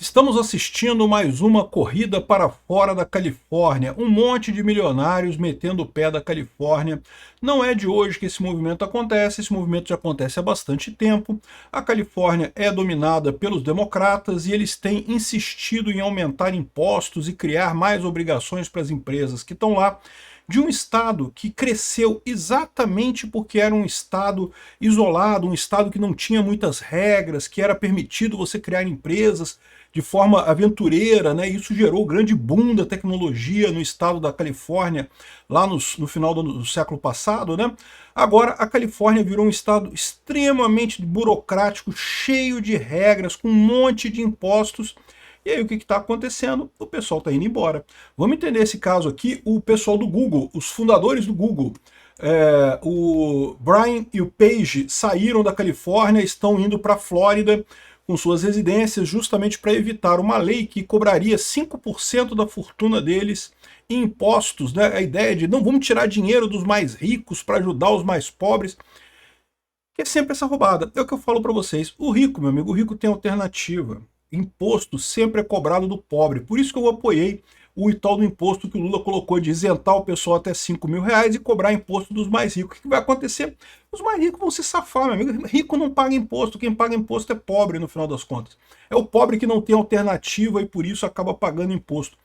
Estamos assistindo mais uma corrida para fora da Califórnia, um monte de milionários metendo o pé da Califórnia. Não é de hoje que esse movimento acontece, esse movimento já acontece há bastante tempo. A Califórnia é dominada pelos democratas e eles têm insistido em aumentar impostos e criar mais obrigações para as empresas que estão lá, de um estado que cresceu exatamente porque era um estado isolado, um estado que não tinha muitas regras, que era permitido você criar empresas de forma aventureira, né? Isso gerou o grande boom da tecnologia no estado da Califórnia, lá no final do século passado, né? Agora a Califórnia virou um estado extremamente burocrático, cheio de regras, com um monte de impostos. E aí o que está acontecendo? O pessoal está indo embora. Vamos entender esse caso aqui. O pessoal do Google, os fundadores do Google, o Brian e o Page saíram da Califórnia, estão indo para a Flórida com suas residências, justamente para evitar uma lei que cobraria 5% da fortuna deles em impostos, né? A ideia de não vamos tirar dinheiro dos mais ricos para ajudar os mais pobres, que é sempre essa roubada. É o que eu falo para vocês. O rico, meu amigo, o rico tem alternativa. Imposto sempre é cobrado do pobre. Por isso que eu apoiei o tal do imposto que o Lula colocou de isentar o pessoal até 5 mil reais e cobrar imposto dos mais ricos. O que vai acontecer? Os mais ricos vão se safar, meu amigo. Rico não paga imposto, quem paga imposto é pobre no final das contas. É o pobre que não tem alternativa e por isso acaba pagando imposto.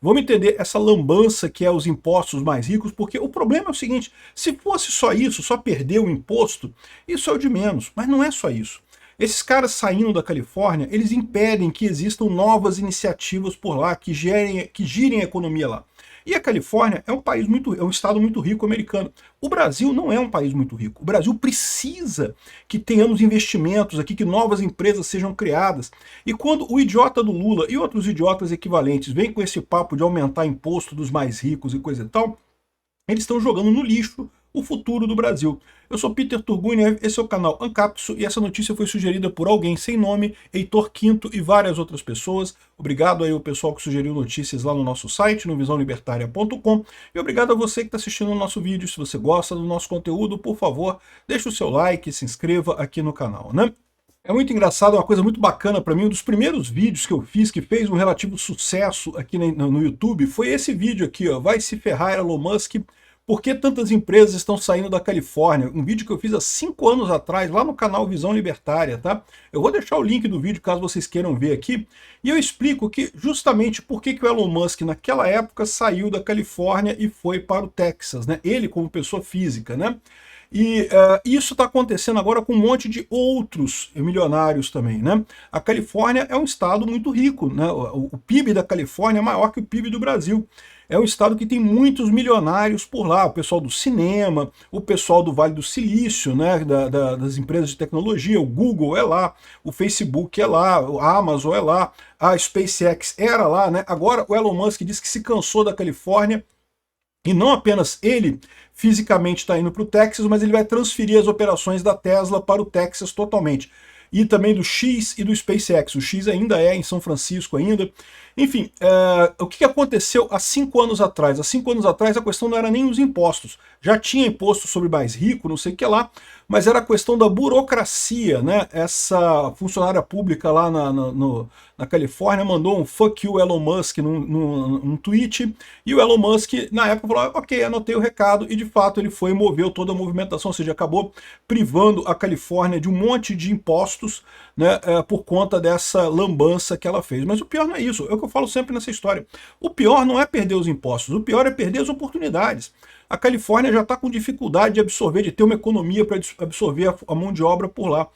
Vamos entender essa lambança que é os impostos mais ricos, porque o problema é o seguinte, se fosse só isso, só perder o imposto, isso é o de menos, mas não é só isso. Esses caras saindo da Califórnia, eles impedem que existam novas iniciativas por lá, que girem a economia lá. E a Califórnia é um estado muito rico americano. O Brasil não é um país muito rico. O Brasil precisa que tenhamos investimentos aqui, que novas empresas sejam criadas. E quando o idiota do Lula e outros idiotas equivalentes vêm com esse papo de aumentar imposto dos mais ricos e coisa e tal, eles estão jogando no lixo o futuro do Brasil. Eu sou Peter Turguniev, esse é o canal Ancapso e essa notícia foi sugerida por alguém sem nome, Heitor Quinto e várias outras pessoas. Obrigado aí ao pessoal que sugeriu notícias lá no nosso site, no visãolibertaria.com, e obrigado a você que está assistindo o nosso vídeo. Se você gosta do nosso conteúdo, por favor, deixe o seu like e se inscreva aqui no canal, né? É muito engraçado, é uma coisa muito bacana para mim, um dos primeiros vídeos que eu fiz que fez um relativo sucesso aqui no YouTube foi esse vídeo aqui, ó, Vai se ferrar Elon Musk, por que tantas empresas estão saindo da Califórnia? Um vídeo que eu fiz há 5 anos atrás, lá no canal Visão Libertária, tá? Eu vou deixar o link do vídeo caso vocês queiram ver aqui, e eu explico que justamente por que o Elon Musk naquela época saiu da Califórnia e foi para o Texas, né? Ele como pessoa física, né? E isso está acontecendo agora com um monte de outros milionários também, né? A Califórnia é um estado muito rico, né? O PIB da Califórnia é maior que o PIB do Brasil. É um estado que tem muitos milionários por lá, o pessoal do cinema, o pessoal do Vale do Silício, né, das empresas de tecnologia, o Google é lá, o Facebook é lá, a Amazon é lá, a SpaceX era lá, né? Agora o Elon Musk disse que se cansou da Califórnia, e não apenas ele fisicamente está indo para o Texas, mas ele vai transferir as operações da Tesla para o Texas totalmente. E também do X e do SpaceX. O X ainda é em São Francisco ainda. Enfim, o que aconteceu há 5 anos atrás? Há 5 anos atrás a questão não era nem os impostos. Já tinha imposto sobre mais rico, não sei o que lá, mas era a questão da burocracia, né? Essa funcionária pública lá na Califórnia mandou um fuck you Elon Musk num tweet, e o Elon Musk na época falou, ok, anotei o recado, e de fato ele foi e moveu toda a movimentação, ou seja, acabou privando a Califórnia de um monte de impostos, né, por conta dessa lambança que ela fez. Mas o pior não é isso, é o que eu falo sempre nessa história. O pior não é perder os impostos, o pior é perder as oportunidades. A Califórnia já está com dificuldade de absorver, de ter uma economia para absorver a mão de obra por lá.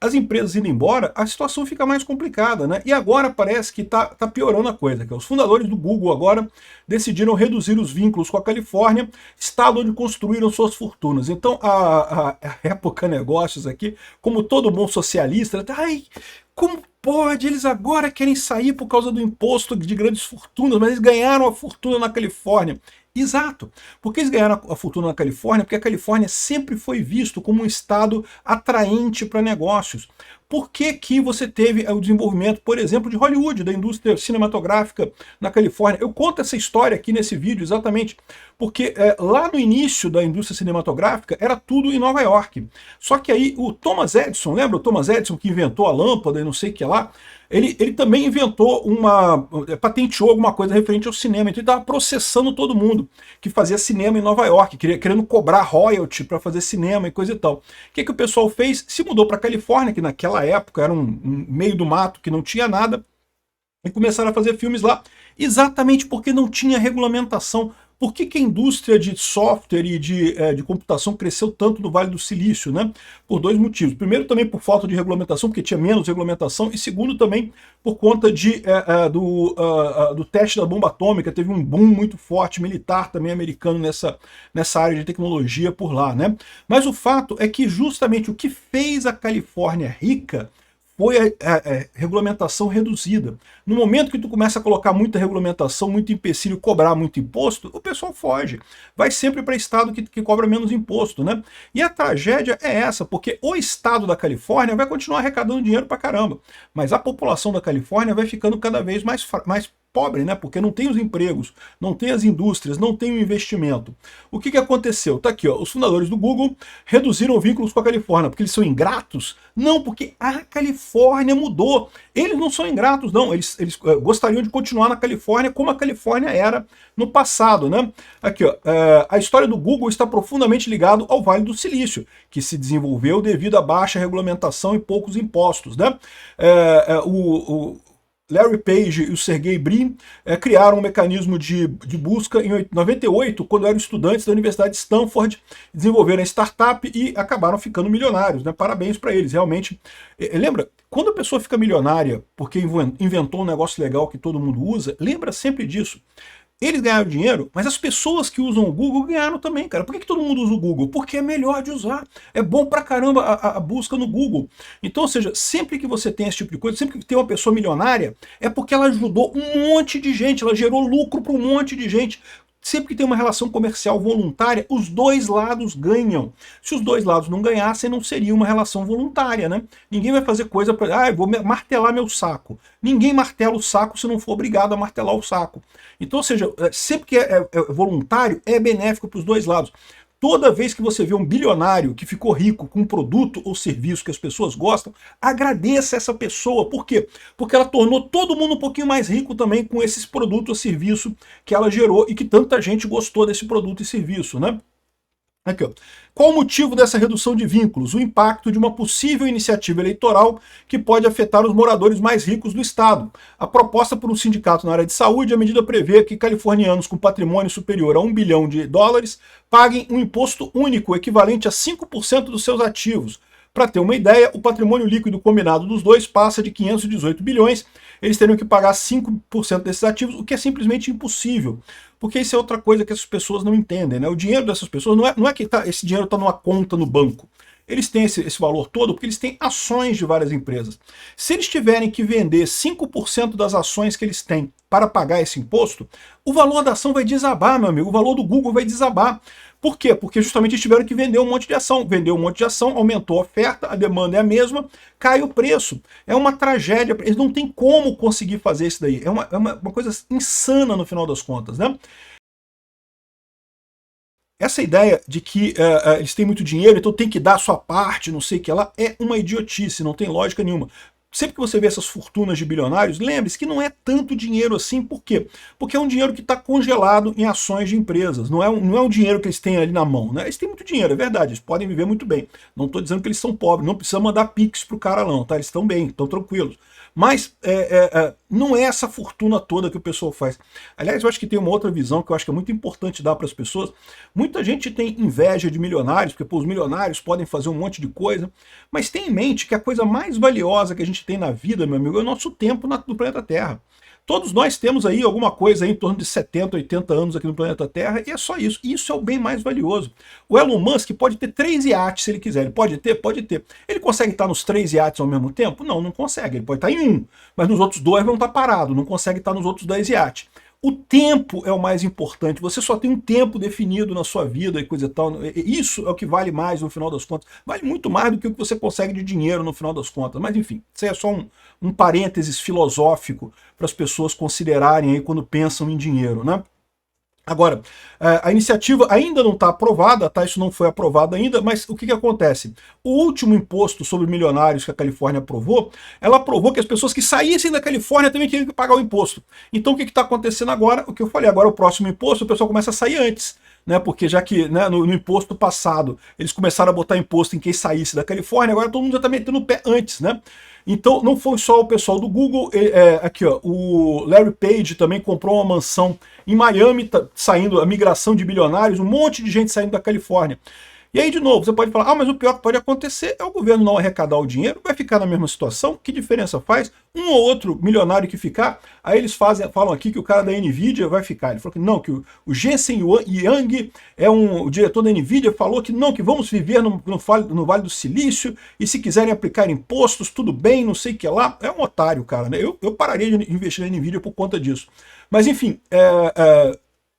As empresas indo embora, a situação fica mais complicada, né? E agora parece que tá piorando a coisa. Que os fundadores do Google agora decidiram reduzir os vínculos com a Califórnia, estado onde construíram suas fortunas. Então a Época Negócios aqui, como todo bom socialista, ai, como pode? Eles agora querem sair por causa do imposto de grandes fortunas, mas eles ganharam a fortuna na Califórnia. Exato. Porque eles ganharam a fortuna na Califórnia? Porque a Califórnia sempre foi visto como um estado atraente para negócios. por que que você teve o desenvolvimento, por exemplo, de Hollywood, da indústria cinematográfica na Califórnia. Eu conto essa história aqui nesse vídeo exatamente porque lá no início da indústria cinematográfica era tudo em Nova York. Só que aí o Thomas Edison, lembra o Thomas Edison que inventou a lâmpada e não sei o que lá? Ele também inventou patenteou alguma coisa referente ao cinema, então ele estava processando todo mundo que fazia cinema em Nova York, querendo cobrar royalty para fazer cinema e coisa e tal. O que o pessoal fez? Se mudou para Califórnia, que naquela época era um meio do mato que não tinha nada, e começaram a fazer filmes lá, exatamente porque não tinha regulamentação. Por que a indústria de software e de computação cresceu tanto no Vale do Silício, né? Por dois motivos. Primeiro, também por falta de regulamentação, porque tinha menos regulamentação, e segundo, também por conta do teste da bomba atômica. Teve um boom muito forte militar também americano nessa área de tecnologia por lá, né? Mas o fato é que justamente o que fez a Califórnia rica foi a regulamentação reduzida. No momento que tu começa a colocar muita regulamentação, muito empecilho, cobrar muito imposto, o pessoal foge. Vai sempre para estado que cobra menos imposto, né? E a tragédia é essa, porque o estado da Califórnia vai continuar arrecadando dinheiro para caramba, mas a população da Califórnia vai ficando cada vez mais pobre, né? Porque não tem os empregos, não tem as indústrias, não tem o investimento. O que aconteceu? Tá aqui, ó, os fundadores do Google reduziram vínculos com a Califórnia, porque eles são ingratos? Não, porque a Califórnia mudou. Eles não são ingratos, não. Eles gostariam de continuar na Califórnia como a Califórnia era no passado, né? Aqui, ó, a história do Google está profundamente ligada ao Vale do Silício, que se desenvolveu devido à baixa regulamentação e poucos impostos, né? Larry Page e o Sergey Brin criaram um mecanismo de busca em 98, quando eram estudantes da Universidade de Stanford, desenvolveram a startup e acabaram ficando milionários, né? Parabéns para eles, realmente. Lembra, quando a pessoa fica milionária porque inventou um negócio legal que todo mundo usa, lembra sempre disso. Eles ganharam dinheiro, mas as pessoas que usam o Google ganharam também, cara. Por que todo mundo usa o Google? Porque é melhor de usar. É bom pra caramba a busca no Google. Então, ou seja, sempre que você tem esse tipo de coisa, sempre que tem uma pessoa milionária, é porque ela ajudou um monte de gente, ela gerou lucro para um monte de gente. Sempre que tem uma relação comercial voluntária, os dois lados ganham. Se os dois lados não ganhassem, não seria uma relação voluntária, né? Ninguém vai fazer coisa para, eu vou martelar meu saco. Ninguém martela o saco se não for obrigado a martelar o saco. Então, ou seja, sempre que é voluntário, é benéfico para os dois lados. Toda vez que você vê um bilionário que ficou rico com um produto ou serviço que as pessoas gostam, agradeça essa pessoa. Por quê? Porque ela tornou todo mundo um pouquinho mais rico também com esses produtos ou serviço que ela gerou e que tanta gente gostou desse produto e serviço, né? Aqui, ó. Qual o motivo dessa redução de vínculos? O impacto de uma possível iniciativa eleitoral que pode afetar os moradores mais ricos do estado. A proposta por um sindicato na área de saúde, a medida prevê que californianos com patrimônio superior a $1 bilhão paguem um imposto único equivalente a 5% dos seus ativos. Para ter uma ideia, o patrimônio líquido combinado dos dois passa de 518 bilhões. Eles teriam que pagar 5% desses ativos, o que é simplesmente impossível. Porque isso é outra coisa que essas pessoas não entendem, né? O dinheiro dessas pessoas não é que esse dinheiro está numa conta no banco. Eles têm esse valor todo porque eles têm ações de várias empresas. Se eles tiverem que vender 5% das ações que eles têm para pagar esse imposto, o valor da ação vai desabar, meu amigo. O valor do Google vai desabar. Por quê? Porque justamente eles tiveram que vender um monte de ação. Vendeu um monte de ação, aumentou a oferta, a demanda é a mesma, cai o preço. É uma tragédia. Eles não têm como conseguir fazer isso daí. É uma coisa insana no final das contas, né? Essa ideia de que eles têm muito dinheiro, então tem que dar a sua parte, não sei o que lá, é uma idiotice, não tem lógica nenhuma. Sempre que você vê essas fortunas de bilionários, lembre-se que não é tanto dinheiro assim. Por quê? Porque é um dinheiro que está congelado em ações de empresas. Não é um dinheiro que eles têm ali na mão, né? Eles têm muito dinheiro, é verdade, eles podem viver muito bem. Não estou dizendo que eles são pobres, não precisa mandar pix pro cara não, tá? Eles estão bem, estão tranquilos. Mas não é essa fortuna toda que o pessoal faz. Aliás, eu acho que tem uma outra visão que eu acho que é muito importante dar para as pessoas. Muita gente tem inveja de milionários, porque os milionários podem fazer um monte de coisa, mas tenha em mente que a coisa mais valiosa que a gente tem na vida, meu amigo, é o nosso tempo no planeta Terra. Todos nós temos aí alguma coisa aí em torno de 70, 80 anos aqui no planeta Terra, e é só isso. E isso é o bem mais valioso. O Elon Musk pode ter 3 iates se ele quiser. Ele pode ter? Pode ter. Ele consegue estar nos 3 iates ao mesmo tempo? Não, não consegue. Ele pode estar em um, mas nos outros 2 vão estar parados. Não consegue estar nos outros 10 iates. O tempo é o mais importante, você só tem um tempo definido na sua vida e coisa e tal. Isso é o que vale mais no final das contas. Vale muito mais do que o que você consegue de dinheiro no final das contas. Mas enfim, isso é só um parênteses filosófico para as pessoas considerarem aí quando pensam em dinheiro, né? Agora, a iniciativa ainda não está aprovada, tá? Isso não foi aprovado ainda, mas o que acontece? O último imposto sobre milionários que a Califórnia aprovou, ela aprovou que as pessoas que saíssem da Califórnia também tinham que pagar o imposto. Então o que está acontecendo agora? O que eu falei, agora o próximo imposto, o pessoal começa a sair antes. Né, porque já que, né, no imposto passado eles começaram a botar imposto em quem saísse da Califórnia, agora todo mundo já está metendo o pé antes, né? Então não foi só o pessoal do Google, aqui ó, o Larry Page também comprou uma mansão em Miami, tá saindo a migração de bilionários, um monte de gente saindo da Califórnia. E aí, de novo, você pode falar, mas o pior que pode acontecer é o governo não arrecadar o dinheiro, vai ficar na mesma situação, que diferença faz? Um ou outro milionário que ficar, aí eles falam aqui que o cara da NVIDIA vai ficar. Ele falou que não, que o Jensen Yang, o diretor da NVIDIA, falou que não, que vamos viver no Vale do Silício, e se quiserem aplicar impostos, tudo bem, não sei o que lá. É um otário, cara, né? Eu pararia de investir na NVIDIA por conta disso. Mas, enfim,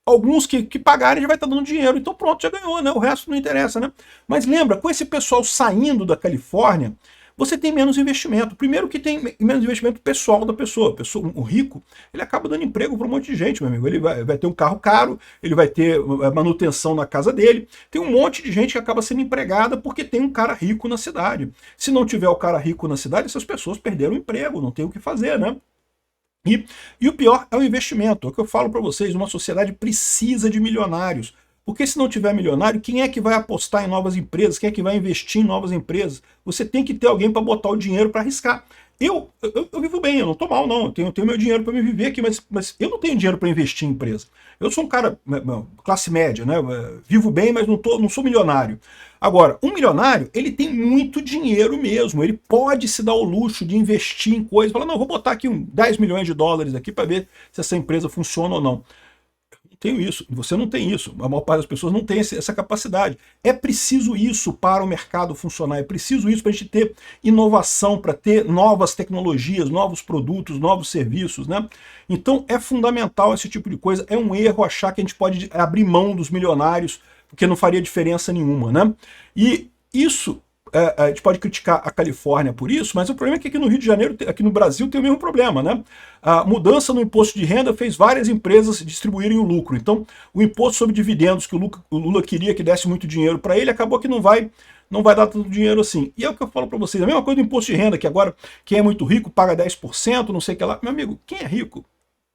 alguns que pagarem já vai estar dando dinheiro, então pronto, já ganhou, né? O resto não interessa, né? Mas lembra, com esse pessoal saindo da Califórnia, você tem menos investimento. Primeiro que tem menos investimento pessoal da pessoa. O rico, ele acaba dando emprego para um monte de gente, meu amigo. Ele vai ter um carro caro, ele vai ter manutenção na casa dele. Tem um monte de gente que acaba sendo empregada porque tem um cara rico na cidade. Se não tiver o cara rico na cidade, essas pessoas perderam o emprego, não tem o que fazer, né? E o pior é o investimento. É o que eu falo para vocês, uma sociedade precisa de milionários. Porque se não tiver milionário, quem é que vai apostar em novas empresas? Quem é que vai investir em novas empresas? Você tem que ter alguém para botar o dinheiro para arriscar. Eu vivo bem, eu não estou mal não, eu tenho meu dinheiro para me viver aqui, mas eu não tenho dinheiro para investir em empresa. Eu sou um cara, classe média, né? Vivo bem, mas não sou milionário. Agora, um milionário, ele tem muito dinheiro mesmo, ele pode se dar o luxo de investir em coisas, falar, não, vou botar aqui 10 milhões de dólares aqui para ver se essa empresa funciona ou não. Tenho isso, você não tem isso, a maior parte das pessoas não tem essa capacidade. É preciso isso para o mercado funcionar, é preciso isso para a gente ter inovação, para ter novas tecnologias, novos produtos, novos serviços, né? Então é fundamental esse tipo de coisa, é um erro achar que a gente pode abrir mão dos milionários, porque não faria diferença nenhuma, né? E isso... a gente pode criticar a Califórnia por isso, mas o problema é que aqui no Rio de Janeiro, aqui no Brasil, tem o mesmo problema, né? A mudança no imposto de renda fez várias empresas distribuírem o lucro. Então, o imposto sobre dividendos que o Lula queria que desse muito dinheiro para ele, acabou que não vai dar tanto dinheiro assim. E é o que eu falo para vocês, a mesma coisa do imposto de renda, que agora quem é muito rico paga 10%, não sei o que lá. Meu amigo, quem é rico?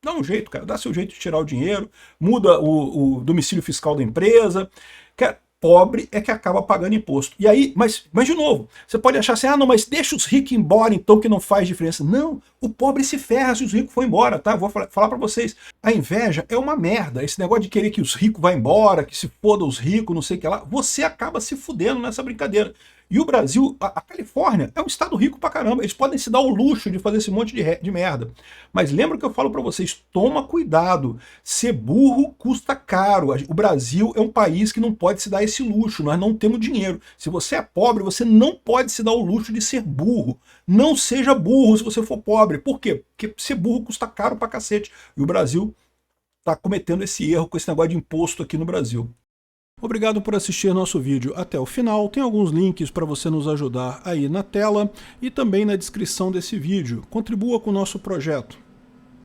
Dá um jeito, cara, dá seu jeito de tirar o dinheiro, muda o domicílio fiscal da empresa. Pobre é que acaba pagando imposto. E aí, mas de novo, você pode achar assim, não, mas deixa os ricos embora então que não faz diferença. Não, o pobre se ferra se os ricos forem embora, tá? Eu vou falar para vocês, a inveja é uma merda. Esse negócio de querer que os ricos vá embora, que se foda os ricos, não sei o que lá, você acaba se fudendo nessa brincadeira. E o Brasil, a Califórnia, é um estado rico pra caramba. Eles podem se dar o luxo de fazer esse monte de merda. Mas lembra que eu falo pra vocês, toma cuidado. Ser burro custa caro. O Brasil é um país que não pode se dar esse luxo. Nós não temos dinheiro. Se você é pobre, você não pode se dar o luxo de ser burro. Não seja burro se você for pobre. Por quê? Porque ser burro custa caro pra cacete. E o Brasil tá cometendo esse erro com esse negócio de imposto aqui no Brasil. Obrigado por assistir nosso vídeo até o final. Tem alguns links para você nos ajudar aí na tela e também na descrição desse vídeo. Contribua com o nosso projeto.